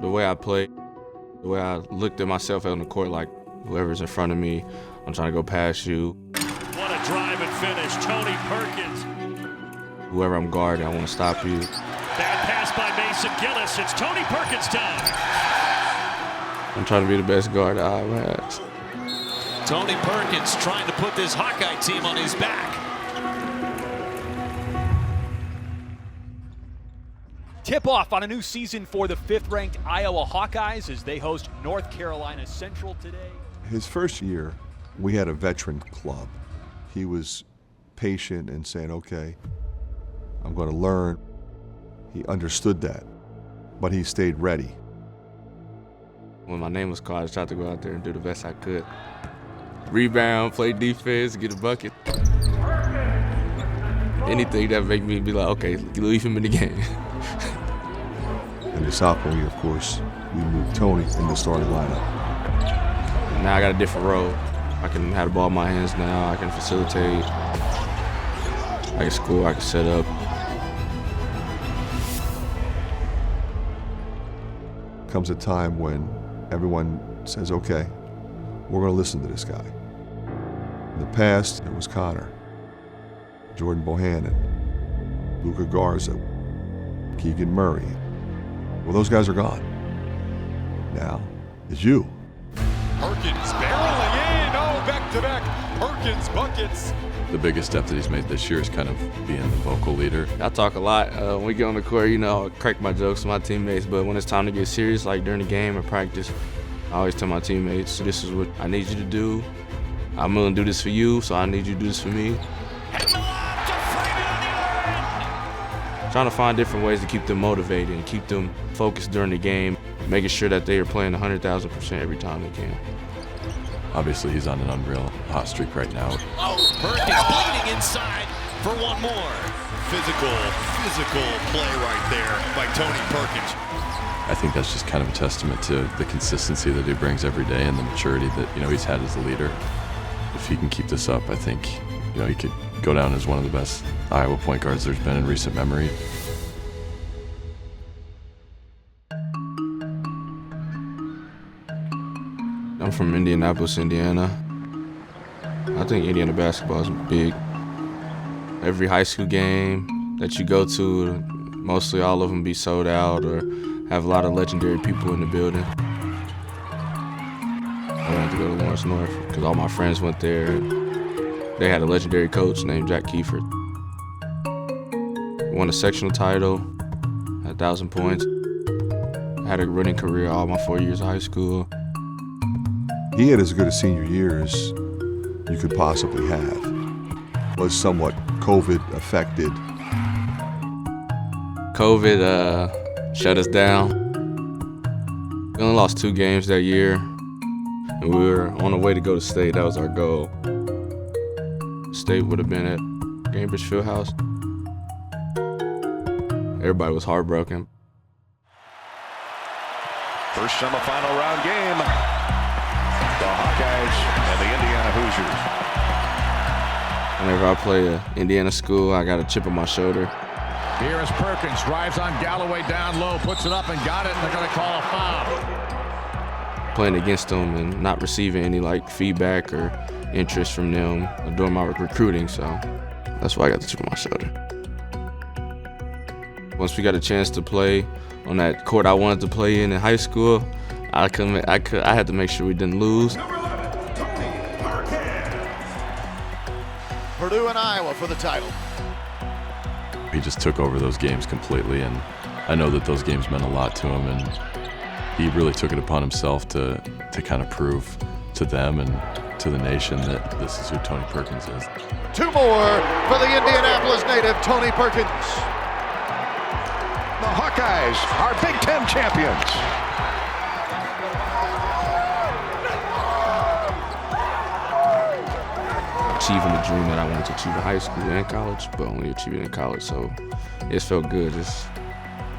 The way I play, the way I looked at myself on the court, like whoever's in front of me, I'm trying to go past you. What a drive and finish, Tony Perkins. Whoever I'm guarding, I want to stop you. Bad pass by Mason Gillis. It's Tony Perkins' time. I'm trying to be the best guard that I've had. Tony Perkins trying to put this Hawkeye team on his back. Tip-off on a new season for the 5th-ranked Iowa Hawkeyes as they host North Carolina Central today. His first year, we had a veteran club. He was patient and saying, okay, I'm going to learn. He understood that, but he stayed ready. When my name was called, I tried to go out there and do the best I could. Rebound, play defense, get a bucket. Anything that make me be like, okay, leave him in the game. In the sophomore year, of course, we moved Tony in the starting lineup. Now I got a different role. I can have the ball in my hands now. I can facilitate. I can score. I can set up. Comes a time when everyone says, okay, we're going to listen to this guy. In the past, it was Connor, Jordan Bohannon, Luka Garza, Keegan Murray. Well, those guys are gone. Now, it's you. Perkins barreling in. Oh, back-to-back Perkins buckets. The biggest step that he's made this year is kind of being the vocal leader. I talk a lot. When we get on the court, I crack my jokes with my teammates, but when it's time to get serious, like during the game or practice, I always tell my teammates, this is what I need you to do. I'm going to do this for you, so I need you to do this for me. Trying to find different ways to keep them motivated and keep them focused during the game, making sure that they are playing 100,000% every time they can. Obviously, he's on an unreal hot streak right now. Oh, Perkins bleeding inside for one more. Physical play right there by Tony Perkins. I think that's just kind of a testament to the consistency that he brings every day and the maturity that he's had as a leader. If he can keep this up, I think he could go down as one of the best Iowa point guards there's been in recent memory. I'm from Indianapolis, Indiana. I think Indiana basketball is big. Every high school game that you go to, mostly all of them be sold out or have a lot of legendary people in the building. I wanted to go to Lawrence North because all my friends went there. They had a legendary coach named Jack Kiefer. Won a sectional title, had 1,000 points. Had a running career all my 4 years of high school. He had as good a senior year as you could possibly have. Was somewhat COVID affected. COVID shut us down. We only lost 2 games that year, and we were on the way to go to state. That was our goal. State would have been at Cambridge Fieldhouse. Everybody was heartbroken. First semifinal round game. The Hawkeyes and the Indiana Hoosiers. Whenever I play an Indiana school, I got a chip on my shoulder. Here is Perkins, drives on Galloway down low, puts it up and got it, and they're going to call a foul. Playing against them and not receiving any feedback or interest from them during my recruiting, so that's why I got the chip on my shoulder. Once we got a chance to play on that court I wanted to play in high school, I had to make sure we didn't lose. Number 11, Tony Perkins. Purdue and Iowa for the title. He just took over those games completely, and I know that those games meant a lot to him, and he really took it upon himself to kind of prove to them and to the nation that this is who Tony Perkins is. 2 more for the Indianapolis native, Tony Perkins. The Hawkeyes are Big Ten champions. Achieving the dream that I wanted to achieve in high school and college, but only achieving it in college, so it felt good. Just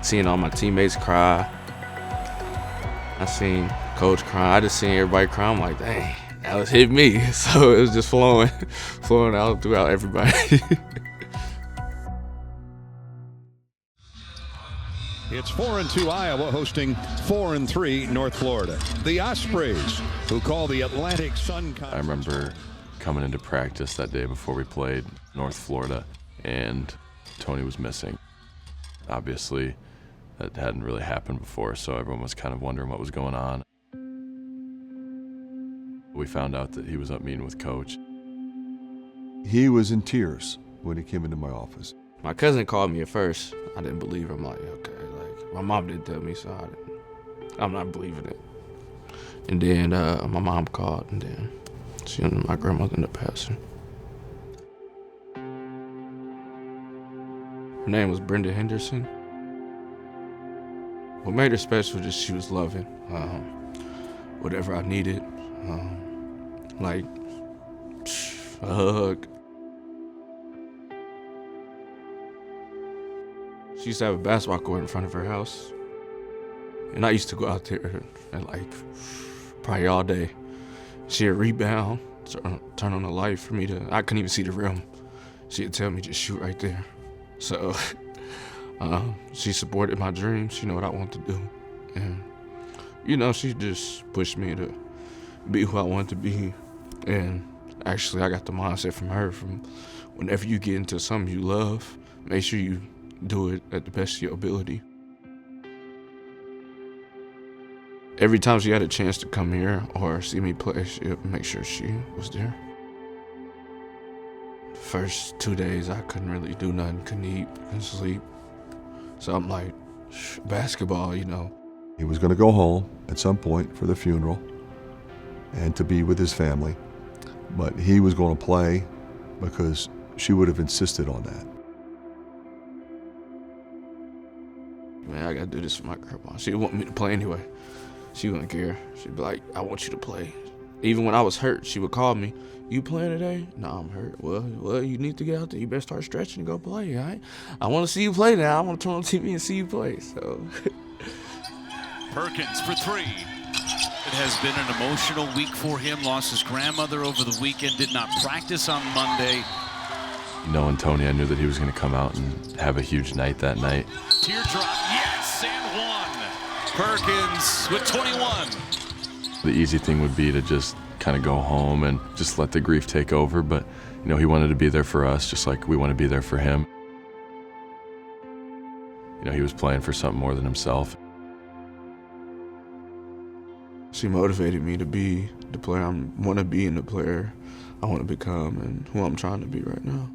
seeing all my teammates cry. I seen Coach cry. I just seen everybody cry. I'm like, dang, that was hit me. So it was just flowing out throughout everybody. It's 4-2 Iowa hosting 4-3 North Florida. The Ospreys, who call the Atlantic Sun Conference. I remember coming into practice that day before we played North Florida, and Tony was missing. Obviously, that hadn't really happened before, so everyone was kind of wondering what was going on. We found out that he was up meeting with Coach. He was in tears when he came into my office. My cousin called me at first. I didn't believe her. I'm like, okay, my mom didn't tell me, so I'm not believing it. And then my mom called, and then my grandmother ended up passing. Her name was Brenda Henderson. What made her special just she was loving. Whatever I needed, like a hug. She used to have a basketball court in front of her house. And I used to go out there and probably all day. She'd rebound, turn on the light for me I couldn't even see the rim. She'd tell me just shoot right there. So she supported my dreams. She knew what I wanted to do. And, she just pushed me to be who I wanted to be. And actually, I got the mindset from her from whenever you get into something you love, make sure you do it at the best of your ability. Every time she had a chance to come here or see me play, she'd make sure she was there. The first 2 days, I couldn't really do nothing, couldn't eat, couldn't sleep. So I'm like, basketball, He was going to go home at some point for the funeral and to be with his family, but he was going to play because she would have insisted on that. Man, I gotta do this for my grandma. She'd want me to play anyway. She wouldn't care. She'd be like, I want you to play. Even when I was hurt, she would call me. You playing today? No, I'm hurt. Well, you need to get out there. You better start stretching and go play, all right? I want to see you play now. I want to turn on TV and see you play, so. Perkins for three. It has been an emotional week for him. Lost his grandmother over the weekend, did not practice on Monday. Knowing Tony, I knew that he was going to come out and have a huge night that night. Teardrop, yes, and one. Perkins with 21. The easy thing would be to just kind of go home and just let the grief take over, but he wanted to be there for us just like we want to be there for him. He was playing for something more than himself. She motivated me to be the player I want to be and the player I want to become and who I'm trying to be right now.